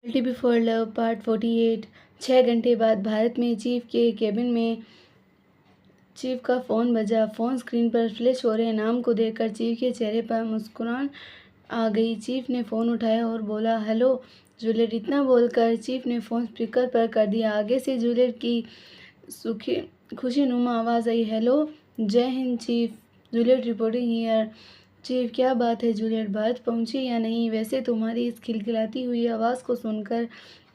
Guilty before love part 48। 6 घंटे बाद भारत में चीफ के केबिन में चीफ का फ़ोन बजा। फ़ोन स्क्रीन पर फ्लैश हो रहे नाम को देखकर चीफ के चेहरे पर मुस्कुराहट आ गई। चीफ ने फ़ोन उठाया और बोला, हेलो जूलियट। इतना बोलकर चीफ ने फ़ोन स्पीकर पर कर दिया। आगे से जूलियट की खुशीनुमा आवाज़ आई, हेलो, जय Hind chief, Juliet reporting here. Chief, क्या बात है जूलियट, भारत पहुंची या नहीं? वैसे तुम्हारी इस खिलखिलाती हुई आवाज़ को सुनकर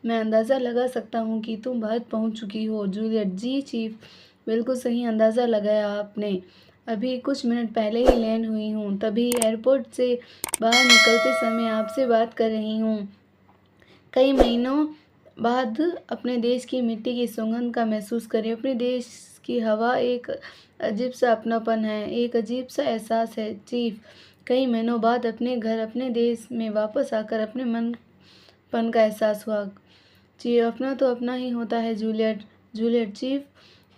मैं अंदाज़ा लगा सकता हूँ कि तुम भारत पहुंच चुकी हो। जूलियट, जी चीफ, बिल्कुल सही अंदाज़ा लगाया आपने। अभी कुछ मिनट पहले ही लैंड हुई हूँ, तभी एयरपोर्ट से बाहर निकलते समय आपसे बात कर रही हूँ। कई महीनों बाद अपने देश की मिट्टी की सुगंध का महसूस करें। अपने देश की हवा एक अजीब सा अपनापन है, एक अजीब सा एहसास है चीफ। कई महीनों बाद अपने घर, अपने देश में वापस आकर अपने मनपन का एहसास हुआ। चीफ, अपना तो अपना ही होता है जूलियट। जूलियट, चीफ,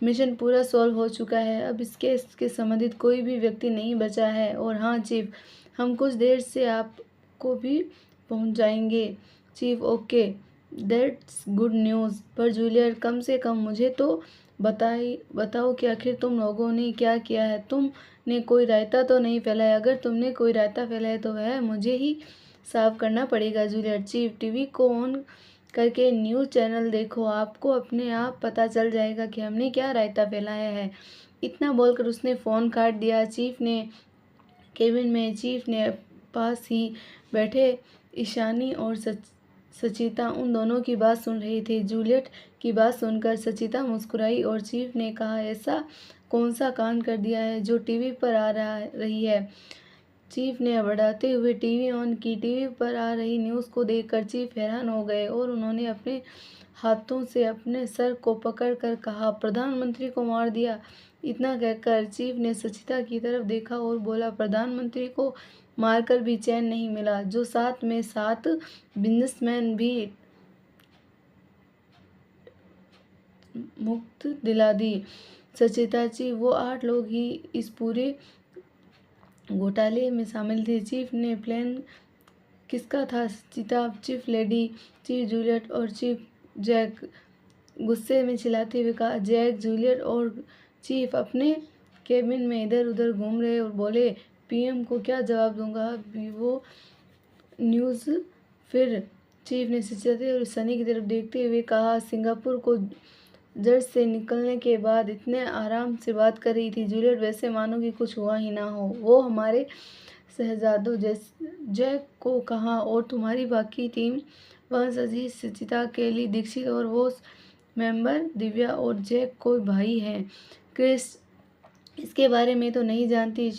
मिशन पूरा सॉल्व हो चुका है। अब इसके संबंधित कोई भी व्यक्ति नहीं बचा है। और हाँ चीफ, हम कुछ देर से आपको भी पहुंच जाएंगे। Chief, okay, that's good news. पर जूलियट, कम से कम मुझे तो बताओ कि आखिर तुम लोगों ने क्या किया है? तुमने कोई रायता तो नहीं फैलाया? अगर तुमने कोई रायता फैलाया तो वह मुझे ही साफ करना पड़ेगा। जूलियट, चीफ, टीवी को ऑन करके न्यूज़ चैनल देखो, आपको अपने आप पता चल जाएगा कि हमने क्या रायता फैलाया है। इतना बोलकर उसने फ़ोन काट दिया। चीफ ने केबिन में चीफ ने पास ही बैठे ईशानी और सचिता उन दोनों की बात सुन रहे थे। जूलियट की बात सुनकर सचिता मुस्कुराई और चीफ ने कहा, ऐसा कौन सा कांड कर दिया है जो टीवी पर आ रही है? चीफ ने बढ़ाते हुए टीवी ऑन की। टीवी पर आ रही न्यूज़ को देखकर चीफ हैरान हो गए और उन्होंने अपने हाथों से अपने सर को पकड़कर कहा, प्रधानमंत्री को मार दिया। इतना कहकर चीफ ने सचिता की तरफ देखा और बोला, प्रधानमंत्री को मारकर भी चैन नहीं मिला, जो साथ में 7 बिजनेसमैन भी मुक्त दिला दी। सचिता जी, वो 8 लोग ही इस पूरे घोटाले में शामिल थे। चीफ ने प्लान किसका था? चीफ लेडी, चीफ जूलियट और चीफ जैक। गुस्से में चिल्लाते हुए कहा। जैक, जूलियट और चीफ अपने केबिन में इधर उधर घूम रहे और बोले, पीएम को क्या जवाब दूंगा? वो न्यूज़ फिर? चीफ ने सचिता और सनी की तरफ देखते हुए कहा, सिंगापुर को जज से निकलने के बाद इतने आराम से बात कर रही थी जूलियट, वैसे मानो कि कुछ हुआ ही ना हो। वो हमारे शहजादों जैक को कहा और तुम्हारी बाकी टीम वंशजी सचिता, केली, दीक्षित और वो मेंबर दिव्या और जैक कोई भाई हैं क्रिस, इसके बारे में तो नहीं जानती।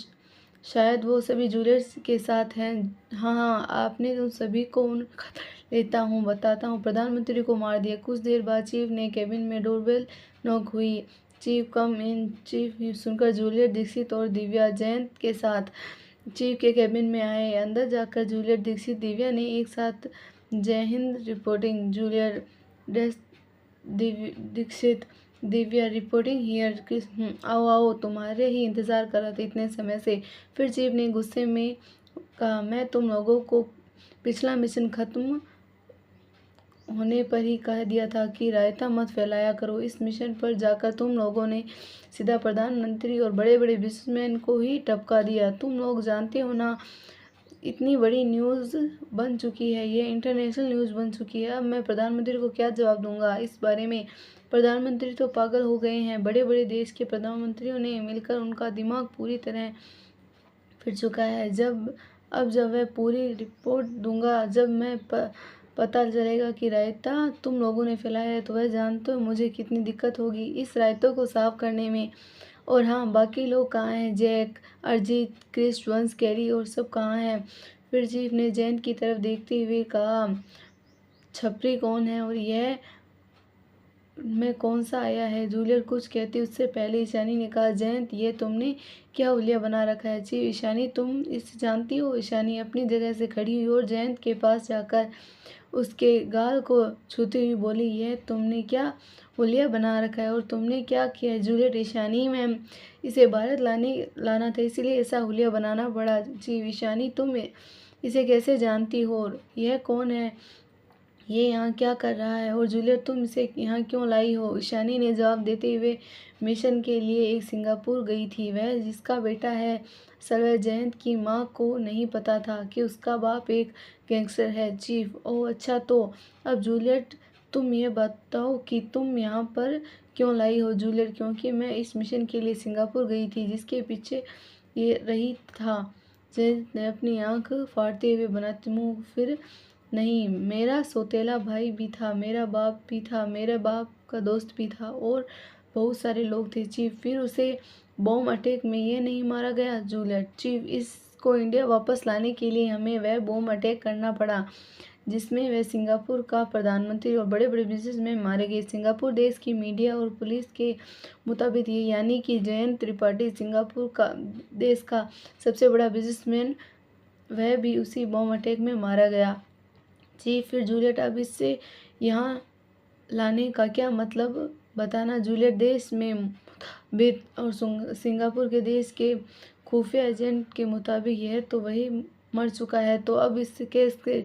शायद वो सभी जूलियट के साथ हैं। हाँ, आपने तुम सभी को उनका लेता हूँ, बताता हूँ। प्रधानमंत्री को मार दिया। कुछ देर बाद चीफ ने केबिन में डोरबेल नॉक हुई। चीफ, कम इन। चीफ सुनकर जूलियट, दीक्षित और दिव्या जयंत के साथ चीफ के केबिन में आए। अंदर जाकर जूलियट, दीक्षित, दिव्या ने एक साथ जय हिंद reporting. Juliet, Dixit, Divya reporting here. आओ आओ, तुम्हारे ही इंतज़ार कर रहा था इतने समय से। फिर चीफ ने गुस्से में कहा, मैं तुम लोगों को पिछला मिशन खत्म होने पर ही कह दिया था कि रायता मत फैलाया करो। इस मिशन पर जाकर तुम लोगों ने सीधा प्रधानमंत्री और बड़े बड़े बिजनेसमैन को ही टपका दिया। तुम लोग जानते हो ना, इतनी बड़ी न्यूज़ बन चुकी है, ये इंटरनेशनल न्यूज़ बन चुकी है। अब मैं प्रधानमंत्री को क्या जवाब दूंगा इस बारे में? प्रधानमंत्री तो पागल हो गए हैं। बड़े बड़े देश के प्रधानमंत्रियों ने मिलकर उनका दिमाग पूरी तरह फिर चुका है। अब जब वह पूरी रिपोर्ट दूंगा, जब मैं पता चलेगा कि रायता तुम लोगों ने फैलाया है, तो वह जानते हो मुझे कितनी दिक्कत होगी इस रायतों को साफ करने में। और हाँ, बाकी लोग कहाँ हैं? जैक, अरिजीत, क्रिस, वंश, कैरी और सब कहाँ हैं? फिर चीफ ने जयंत की तरफ देखते हुए कहा, छपरी कौन है और यह में कौन सा आया है? जूलियट कुछ कहती उससे पहले ईशानी ने कहा, जयंत, ये तुमने क्या हुलिया बना रखा है? चीफ, ईशानी, तुम इसे जानती हो? ईशानी अपनी जगह से खड़ी हुई और जयंत के पास जाकर उसके गाल को छूती हुई बोली, यह तुमने क्या हुलिया बना रखा है और तुमने क्या किया है? जूलियट, ईशानी मैम, इसे भारत लाना था, इसलिए ऐसा हुलिया बनाना पड़ा। चीफ, ईशानी, तुम इसे कैसे जानती हो? यह कौन है? ये यहाँ क्या कर रहा है और जूलियट तुम इसे यहाँ क्यों लाई हो? ईशानी ने जवाब देते हुए मिशन के लिए एक सिंगापुर गई थी। वह जिसका बेटा है सर्वर जयंत की माँ को नहीं पता था कि उसका बाप एक गैंगस्टर है। चीफ ओह अच्छा, तो अब जूलियट तुम ये बताओ कि तुम यहाँ पर क्यों लाई हो? जूलियट क्योंकि मैं इस मिशन के लिए सिंगापुर गई थी जिसके पीछे ये रही था। जयंत ने अपनी आंख फाड़ते हुए बनाते मुँह फिर नहीं, मेरा सौतेला भाई भी था, मेरा बाप भी था, मेरे बाप का दोस्त भी था और बहुत सारे लोग थे। चीफ फिर उसे बॉम्ब अटैक में ये नहीं मारा गया? जूलियट चीफ इसको इंडिया वापस लाने के लिए हमें वह बॉम्ब अटैक करना पड़ा जिसमें वह सिंगापुर का प्रधानमंत्री और बड़े बड़े बिजनेसमैन मारे गए। सिंगापुर देश की मीडिया और पुलिस के मुताबिक ये यानी कि जयंत त्रिपाठी सिंगापुर का देश का सबसे बड़ा बिजनेसमैन, वह भी उसी बॉम्ब अटैक में मारा गया। जी फिर जूलियट अब इससे यहाँ लाने का क्या मतलब बताना? जूलियट देश में बित और सिंगापुर के देश के खुफिया एजेंट के मुताबिक यह तो वही मर चुका है, तो अब इस केस के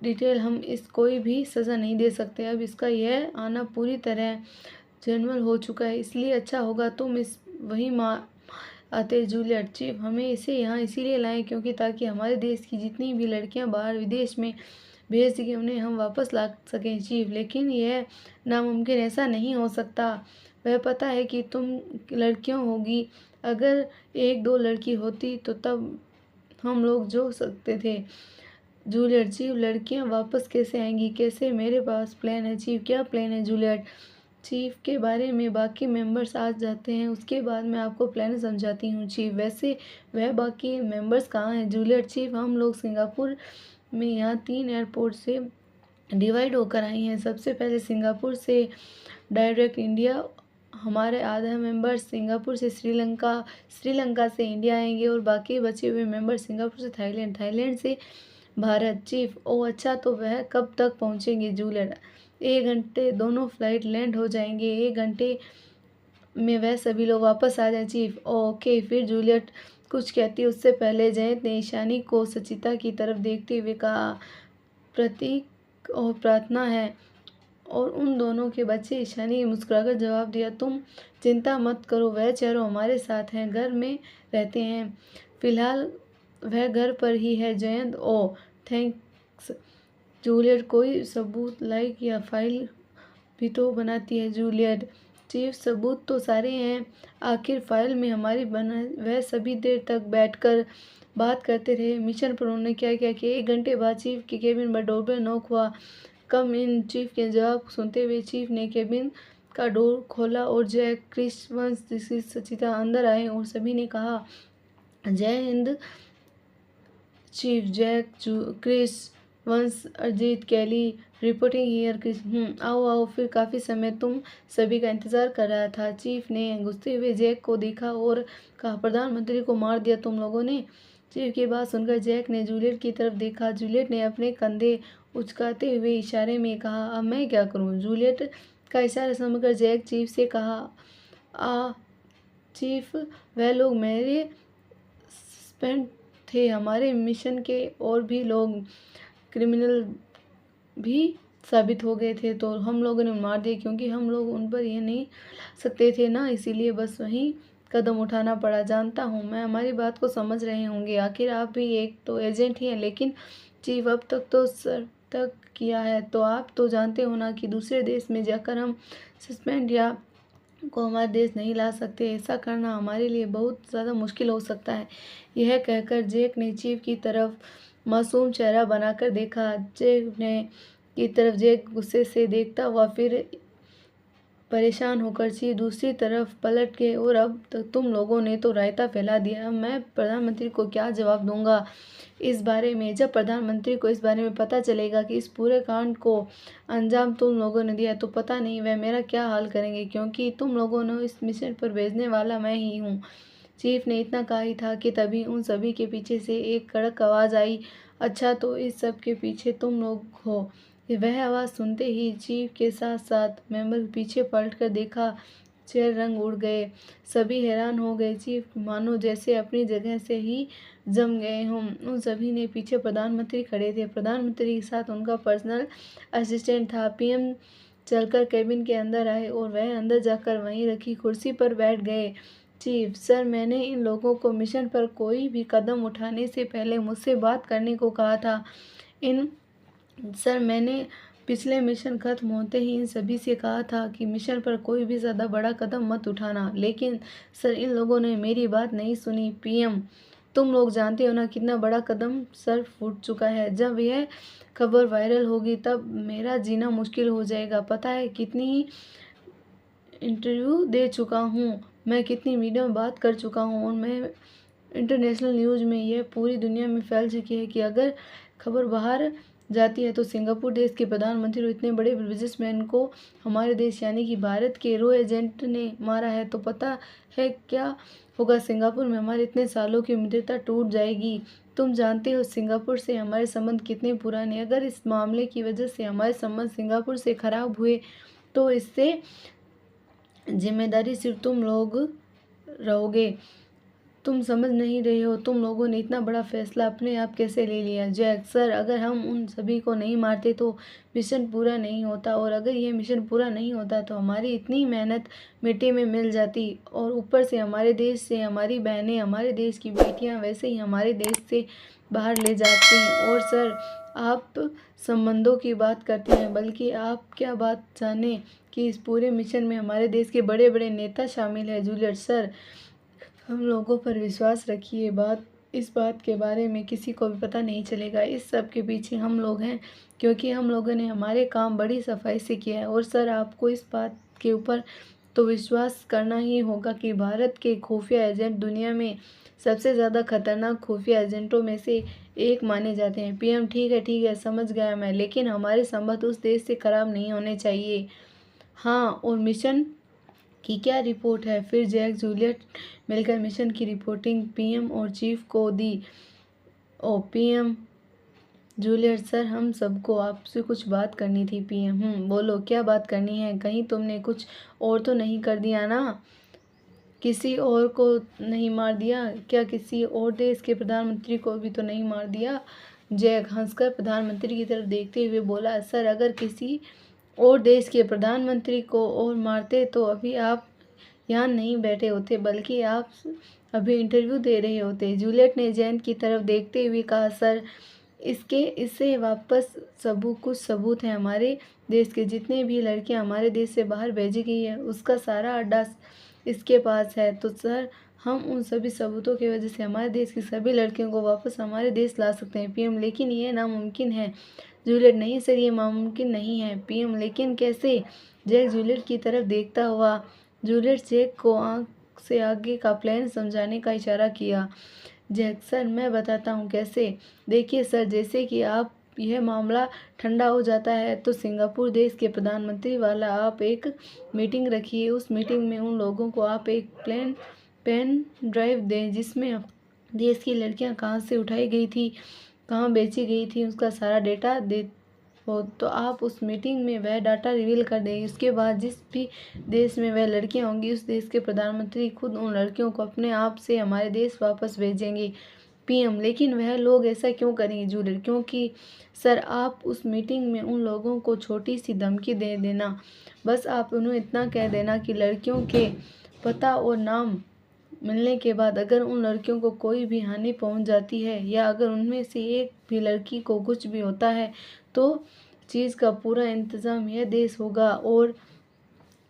डिटेल हम इस कोई भी सज़ा नहीं दे सकते। अब इसका यह आना पूरी तरह जनरल हो चुका है, इसलिए अच्छा होगा तुम इस वही आते। जूलियट चीफ हमें इसे यहाँ इसीलिए लाएं क्योंकि ताकि हमारे देश की जितनी भी लड़कियाँ बाहर विदेश में भेज सकें उन्हें हम वापस ला सकें। चीफ लेकिन यह नामुमकिन, ऐसा नहीं हो सकता। वह पता है कि तुम लड़कियाँ होगी, अगर एक दो लड़की होती तो तब हम लोग जो सकते थे। जूलियट चीफ लड़कियाँ वापस कैसे आएंगी? कैसे? मेरे पास प्लान है चीफ। क्या प्लान है? जूलियट चीफ के बारे में बाकी मेंबर्स आ जाते हैं, उसके बाद मैं आपको प्लान समझाती हूँ। चीफ वैसे वह बाकी मेंबर्स कहाँ हैं? जूलियट चीफ हम लोग सिंगापुर में यहाँ 3 एयरपोर्ट से डिवाइड होकर आई हैं। सबसे पहले सिंगापुर से डायरेक्ट इंडिया, हमारे आधा मेंबर सिंगापुर से श्रीलंका, श्रीलंका से इंडिया आएंगे और बाकी बचे हुए मेंबर सिंगापुर से थाईलैंड, थाईलैंड से भारत। चीफ ओह अच्छा, तो वह कब तक पहुँचेंगे? जूलियट 1 घंटे, दोनों फ्लाइट लैंड हो जाएंगे, 1 घंटे में वह सभी लोग वापस आ जाए। Chief okay. फिर जूलियट कुछ कहती उससे पहले जयंत ने ईशानी को सचिता की तरफ देखते हुए कहा, प्रतीक और प्रार्थना है और उन दोनों के बच्चे। ईशानी मुस्कुराकर जवाब दिया, तुम चिंता मत करो, वह चारों हमारे साथ हैं, घर में रहते हैं, फिलहाल वह घर पर ही है। जयंत ओ थैंक्स। जूलियट कोई सबूत लाइक या फाइल भी तो बनाती है? जूलियट चीफ सबूत तो सारे हैं, आखिर फाइल में हमारी बना। वह सभी देर तक बैठकर बात करते रहे। मिशन पर उन्होंने क्या क्या किया? 1 घंटे बाद चीफ के केबिन पर डोरबेल नॉक हुआ। कम इन। चीफ के जवाब सुनते हुए चीफ ने केबिन का डोर खोला और जय क्रिस वंश सचिता अंदर आए और सभी ने कहा, जय हिंद चीफ। जैक क्रिस वंश अरिजीत कैली रिपोर्टिंग हियर। आओ आओ। फिर काफ़ी समय तुम सभी का इंतज़ार कर रहा था। चीफ ने गुस्से हुए जैक को देखा और कहा, प्रधानमंत्री को मार दिया तुम लोगों ने? चीफ की बात सुनकर जैक ने जूलियट की तरफ देखा। जूलियट ने अपने कंधे उचकाते हुए इशारे में कहा, अब मैं क्या करूं? जूलियट का इशारा समझकर जैक चीफ से कहा, आ चीफ वह लोग मेरे सस्पेंड थे, हमारे मिशन के और भी लोग क्रिमिनल भी साबित हो गए थे, तो हम लोगों ने मार दिए क्योंकि हम लोग उन पर ये नहीं सकते थे ना, इसीलिए बस वही कदम उठाना पड़ा। जानता हूँ मैं, हमारी बात को समझ रहे होंगे, आखिर आप भी एक तो एजेंट ही हैं। लेकिन चीफ अब तक तो सर तक किया है, तो आप तो जानते हो ना कि दूसरे देश में जाकर हम सस्पेंड या को हमारे देश नहीं ला सकते। ऐसा करना हमारे लिए बहुत ज़्यादा मुश्किल हो सकता है। यह कहकर जैक ने चीफ की तरफ मासूम चेहरा बनाकर देखा। जैक ने की तरफ जैक गुस्से से देखता हुआ फिर परेशान होकर चीफ दूसरी तरफ पलट गए, और अब तक तुम लोगों ने तो रायता फैला दिया, मैं प्रधानमंत्री को क्या जवाब दूंगा इस बारे में? जब प्रधानमंत्री को इस बारे में पता चलेगा कि इस पूरे कांड को अंजाम तुम लोगों ने दिया तो पता नहीं वह मेरा क्या हाल करेंगे, क्योंकि तुम लोगों ने इस मिशन पर भेजने वाला मैं ही हूँ। चीफ ने इतना कहा ही था कि तभी उन सभी के पीछे से एक कड़क आवाज़ आई, अच्छा तो इस सब के पीछे तुम लोग हो? वह आवाज़ सुनते ही चीफ के साथ साथ मेंबर पीछे पलट कर देखा चेहरे रंग उड़ गए। सभी हैरान हो गए, चीफ मानो जैसे अपनी जगह से ही जम गए हों। उन सभी ने पीछे प्रधानमंत्री खड़े थे। प्रधानमंत्री के साथ उनका पर्सनल असिस्टेंट था। पीएम चलकर केबिन के अंदर आए और वह अंदर जाकर वहीं रखी कुर्सी पर बैठ गए। चीफ सर, मैंने इन लोगों को मिशन पर कोई भी कदम उठाने से पहले मुझसे बात करने को कहा था। मैंने पिछले मिशन खत्म होते ही इन सभी से कहा था कि मिशन पर कोई भी ज़्यादा बड़ा कदम मत उठाना, लेकिन सर इन लोगों ने मेरी बात नहीं सुनी। पीएम, तुम लोग जानते हो ना कितना बड़ा कदम सर फूट चुका है। जब यह खबर वायरल होगी तब मेरा जीना मुश्किल हो जाएगा। पता है कितनी ही इंटरव्यू दे चुका हूँ मैं, कितनी मीडिया में बात कर चुका हूँ और मैं इंटरनेशनल न्यूज़ में यह पूरी दुनिया में फैल चुकी है कि अगर खबर बाहर जाती है तो सिंगापुर देश के प्रधानमंत्री और इतने बड़े बिजनेसमैन को हमारे देश यानी कि भारत के रो एजेंट ने मारा है तो पता है क्या होगा। सिंगापुर में हमारे इतने सालों की मित्रता टूट जाएगी। तुम जानते हो सिंगापुर से हमारे संबंध कितने पुराने। अगर इस मामले की वजह से हमारे संबंध सिंगापुर से खराब हुए तो इससे जिम्मेदारी सिर्फ तुम लोग रहोगे। तुम समझ नहीं रहे हो, तुम लोगों ने इतना बड़ा फैसला अपने आप कैसे ले लिया। जैक सर, अगर हम उन सभी को नहीं मारते तो मिशन पूरा नहीं होता, और अगर यह मिशन पूरा नहीं होता तो हमारी इतनी मेहनत मिट्टी में मिल जाती, और ऊपर से हमारे देश से हमारी बहनें, हमारे देश की बेटियां वैसे ही हमारे देश से बाहर ले जाती। और सर, आप संबंधों की बात करते हैं, बल्कि आप क्या बात जाने कि इस पूरे मिशन में हमारे देश के बड़े बड़े नेता शामिल हैं। जूलियट सर, हम लोगों पर विश्वास रखिए, इस बात के बारे में किसी को भी पता नहीं चलेगा। इस सब के पीछे हम लोग हैं, क्योंकि हम लोगों ने हमारे काम बड़ी सफाई से किया है। और सर, आपको इस बात के ऊपर तो विश्वास करना ही होगा कि भारत के खुफिया एजेंट दुनिया में सबसे ज़्यादा खतरनाक खुफिया एजेंटों में से एक माने जाते हैं। पीएम, ठीक है, समझ गया मैं, लेकिन हमारे संबंध उस देश से खराब नहीं होने चाहिए। हाँ, और मिशन की क्या रिपोर्ट है फिर? जैक जूलियट मिलकर मिशन की रिपोर्टिंग पीएम और चीफ को दी। ओ पीएम, जूलियट सर, हम सबको आपसे कुछ बात करनी थी। पीएम, बोलो क्या बात करनी है? कहीं तुमने कुछ और तो नहीं कर दिया ना? किसी और को नहीं मार दिया क्या? किसी और देश के प्रधानमंत्री को भी तो नहीं मार दिया? जैक हंसकर प्रधानमंत्री की तरफ देखते हुए बोला, सर, अगर किसी और देश के प्रधानमंत्री को और मारते तो अभी आप यहाँ नहीं बैठे होते, बल्कि आप अभी इंटरव्यू दे रहे होते। जूलियट ने जैन की तरफ देखते हुए कहा, सर, इससे वापस कुछ सबूत हैं। हमारे देश के जितने भी लड़कियां हमारे देश से बाहर भेजी गई है उसका सारा अड्डा इसके पास है। तो सर, हम उन सभी सबूतों की वजह से हमारे देश की सभी लड़कियों को वापस हमारे देश ला सकते हैं। पीएम, लेकिन ये नामुमकिन है। जूलियट, नहीं सर, ये नामुमकिन नहीं है। पीएम, लेकिन कैसे? जैक जूलियट की तरफ देखता हुआ जूलियट जैक को आंख से आगे का प्लान समझाने का इशारा किया। जैक, सर, मैं बताता हूँ कैसे। देखिए सर, जैसे कि आप यह मामला ठंडा हो जाता है तो सिंगापुर देश के प्रधानमंत्री वाला आप एक मीटिंग रखिए। उस मीटिंग में उन लोगों को आप एक पेन ड्राइव दें जिसमें देश की लड़कियां कहाँ से उठाई गई थी, कहाँ बेची गई थी, उसका सारा डेटा दे हो तो आप उस मीटिंग में वह डाटा रिवील कर दें। इसके बाद जिस भी देश में वह लड़कियां होंगी उस देश के प्रधानमंत्री खुद उन लड़कियों को अपने आप से हमारे देश वापस भेजेंगे। पीएम, लेकिन वह लोग ऐसा क्यों करेंगे? जूलियट, क्योंकि सर, आप उस मीटिंग में उन लोगों को छोटी सी धमकी दे देना। बस आप उन्हें इतना कह देना कि लड़कियों के पता और नाम मिलने के बाद अगर उन लड़कियों को कोई भी हानि पहुंच जाती है या अगर उनमें से एक भी लड़की को कुछ भी होता है तो चीज़ का पूरा इंतज़ाम यह देश होगा, और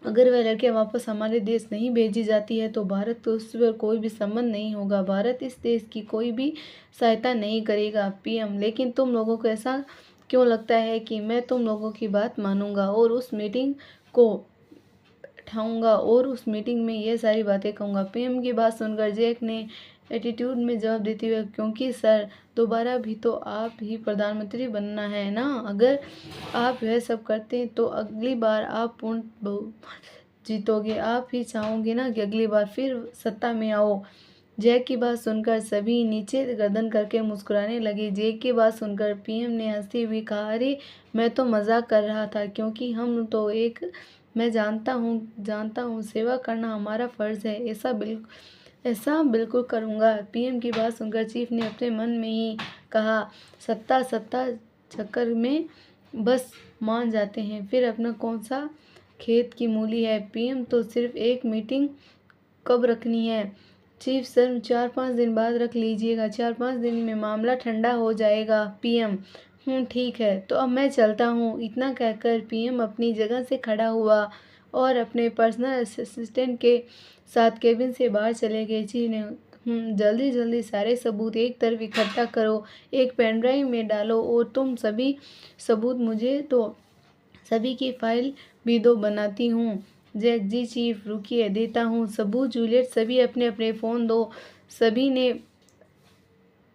अगर वह लड़कियां वापस हमारे देश नहीं भेजी जाती है तो भारत को उससे पर कोई भी संबंध नहीं होगा। भारत इस देश की कोई भी सहायता नहीं करेगा। पीएम, लेकिन तुम लोगों को ऐसा क्यों लगता है कि मैं तुम लोगों की बात मानूंगा और उस मीटिंग को उठाऊंगा और उस मीटिंग में ये सारी बातें कहूँगा? पीएम की बात सुनकर जैक ने एटीट्यूड में जवाब देते हुए, क्योंकि सर, दोबारा भी तो आप ही प्रधानमंत्री बनना है ना। अगर आप यह सब करते हैं तो अगली बार आप पूर्ण बहुमत जीतोगे। आप ही चाहोगे ना कि अगली बार फिर सत्ता में आओ। जैक की बात सुनकर सभी नीचे गर्दन करके मुस्कुराने लगे। जैक की बात सुनकर पीएम ने हंसते हुए कहा, अरे मैं तो मजाक कर रहा था, क्योंकि हम तो एक मैं जानता हूँ सेवा करना हमारा फ़र्ज़ है। ऐसा बिल्कुल करूँगा। पीएम की बात सुनकर चीफ ने अपने मन में ही कहा, सत्ता चक्कर में बस मान जाते हैं, फिर अपना कौन सा खेत की मूली है। पीएम तो सिर्फ एक मीटिंग कब रखनी है चीफ सर? 4-5 दिन बाद रख लीजिएगा, 4-5 दिन में मामला ठंडा हो जाएगा। पीएम ठीक है, तो अब मैं चलता हूँ। इतना कहकर पीएम अपनी जगह से खड़ा हुआ और अपने पर्सनल असिस्टेंट के साथ केबिन से बाहर चले गए। चीफ ने जल्दी सारे सबूत एक तरफ इकट्ठा करो, एक पेन ड्राइव में डालो और तुम सभी सबूत मुझे तो सभी की फाइल भी दो, बनाती हूँ। जैक जी चीफ रुकिए, देता हूँ सबूत। जूलियट सभी अपने अपने फ़ोन दो। सभी ने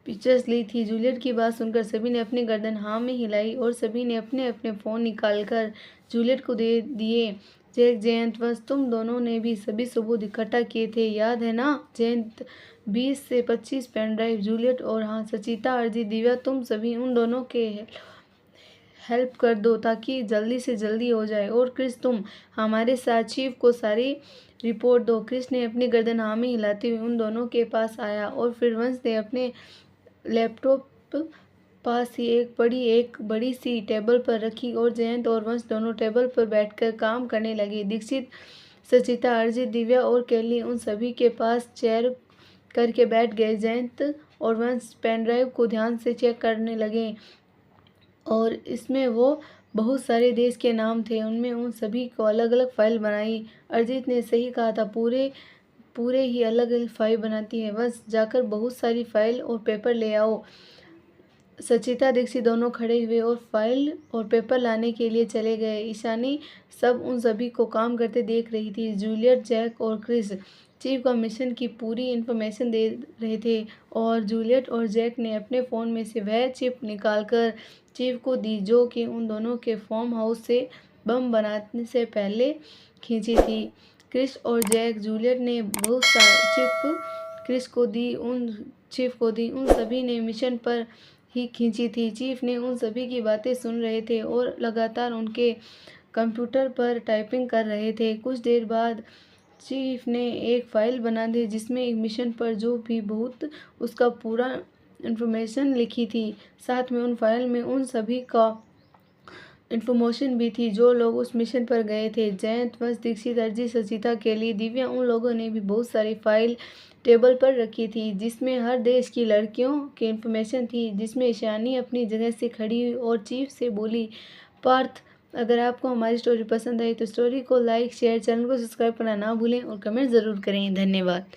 पिक्चर्स ली थी। जूलियट की बात सुनकर सभी ने अपनी गर्दन हाँ में हिलाई और सभी ने अपने अपने फ़ोन निकालकर जूलियट को दे दिए। जैक, जयंत, बस तुम दोनों ने भी सभी सबूत इकट्ठा किए थे, याद है ना? जयंत, 20 से 25 पेन ड्राइव। जूलियट, और हाँ सचिता, अर्जी, दिव्या, तुम सभी उन दोनों के हेल्प कर दो ताकि जल्दी से जल्दी हो जाए। और क्रिस, तुम हमारे साथ चीफ को सारी रिपोर्ट दो। क्रिस ने अपनी गर्दन हाँ में हिलाते हुए उन दोनों के पास आया और फिर वंश ने अपने लैपटॉप पास ही एक बड़ी सी टेबल पर रखी और जयंत और वंश दोनों टेबल पर बैठकर काम करने लगे। दीक्षित, सचिता, अर्जित, दिव्या और कैली उन सभी के पास चेयर करके बैठ गए। जयंत और वंश पेन ड्राइव को ध्यान से चेक करने लगे और इसमें वो बहुत सारे देश के नाम थे। उनमें उन सभी को अलग अलग फाइल बनाई। अर्जित ने सही कहा था, पूरे ही अलग अलग फाइल बनाती है। बस जाकर बहुत सारी फाइल और पेपर ले आओ। सचिता, दीक्षित दोनों खड़े हुए और फाइल और पेपर लाने के लिए चले गए। ईशानी सब उन सभी को काम करते देख रही थी। जूलियट, जैक और क्रिस चीफ का मिशन की पूरी इन्फॉर्मेशन दे रहे थे और जूलियट और जैक ने अपने फ़ोन में से वह चिप निकालकर चीफ को दी जो कि उन दोनों के फार्म हाउस से बम बनाने से पहले खींची थी। क्रिस और जैक, जूलियट ने बहुत सारी चिप क्रिस को दी, उन सभी ने मिशन पर ही खींची थी। चीफ ने उन सभी की बातें सुन रहे थे और लगातार उनके कंप्यूटर पर टाइपिंग कर रहे थे। कुछ देर बाद चीफ ने एक फाइल बना दी जिसमें एक मिशन पर जो भी बहुत उसका पूरा इन्फॉर्मेशन लिखी थी। साथ में उन फाइल में उन सभी का इन्फॉर्मेशन भी थी जो लोग उस मिशन पर गए थे। जयंत, वंश, दीक्षित, अर्जित, सचिता, के लिए दिव्या, उन लोगों ने भी बहुत सारी फाइल टेबल पर रखी थी जिसमें हर देश की लड़कियों की इन्फॉर्मेशन थी। जिसमें ईशानी अपनी जगह से खड़ी हुई और चीफ से बोली, पार्थ, अगर आपको हमारी स्टोरी पसंद आई तो स्टोरी को लाइक, शेयर, चैनल को सब्सक्राइब करना ना भूलें और कमेंट ज़रूर करें। धन्यवाद।